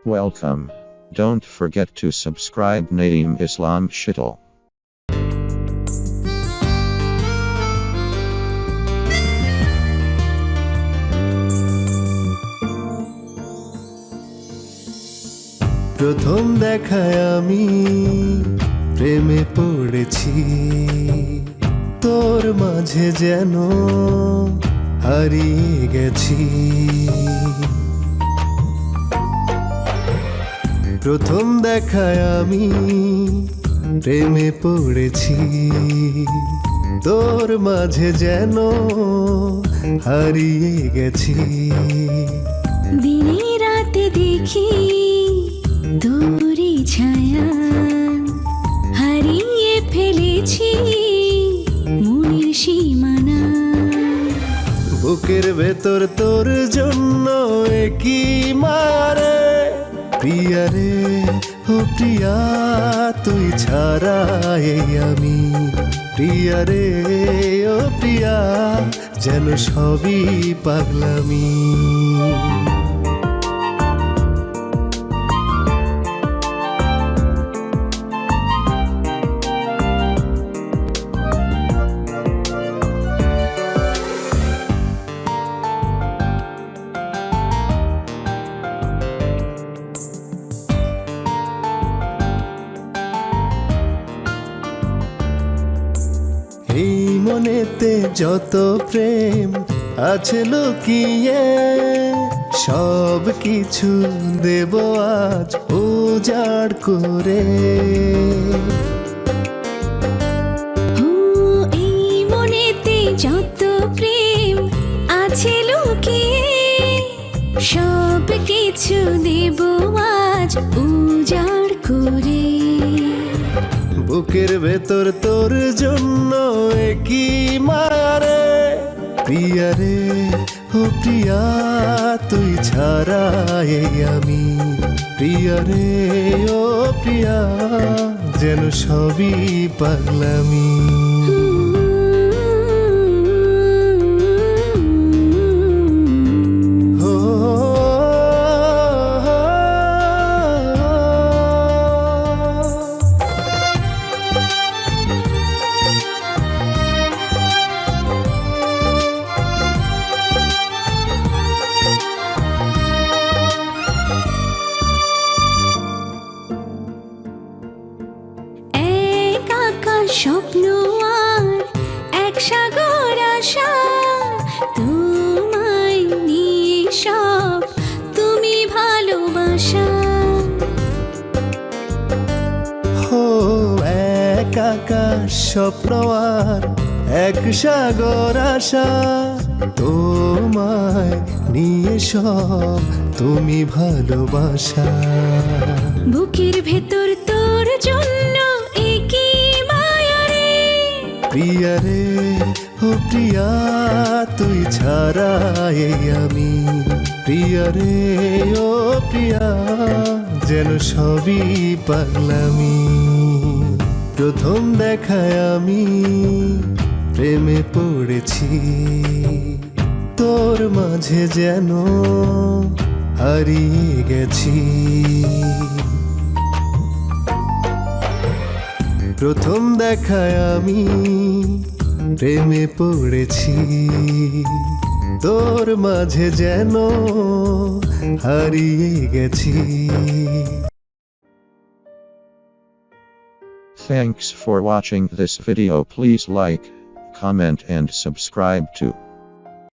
Welcome. Don't forget to subscribe Naeem Islam Channel. প্রথম দেখায় আমি প্রেমে পড়েছি, তোর মাঝে যেন হারিয়ে গেছি। প্রথম দেখায় আমি প্রেমে পড়েছি, তোর মাঝে যেন হারিয়ে গেছি। দিনে রাতে দেখি তোরই ছায়া, হারিয়ে ফেলেছি মনের সীমানা। বুকের ভেতর তোর জন্য কি মারে, প্রিয়া রে ও প্রিয়া, তুই ছাড়া এই আমি। প্রিয়া রে ও প্রিয়া, যেন সবই পাগলামি। এই মনেতে যত প্রেম আছে লুকিয়ে, সব কিছু দেব আজ উজাড় করে। এই মনেতে যত প্রেম আছে লুকিয়ে, সব কিছু দেব আজ উজাড় করে। বুকের ভেতর তোর জন্য কি মারে, প্রিয়া রে ও প্রিয়া, তুই ছাড়া এই আমি। প্রিয়া রে ও প্রিয়া, যেন সবই পাগলামি। স্বপ্ন আর এক সাগর আশা, তোমায় নিয়ে সব তুমি ভালোবাসা। হো এক আকাশ স্বপ্ন আর এক সাগর আশা, তোমায় নিয়ে সব তুমি ভালোবাসা। বুকের ভেতর তোর জন্য একই মায়া রে, প্রিয়া রে ও প্রিয়া, তুই ছাড়া এই আমি। প্রিয়া রে ও প্রিয়া, যেন সবই পাগলামি। প্রথম দেখায় আমি প্রেমে পড়েছি, তোর মাঝে যেন হারিয়ে গেছি। প্রথম দেখায় আমি প্রেমে পড়েছি, তোর মাঝে যেন হারিয়ে গেছি। Thanks for watching this video. Please like, comment and subscribe to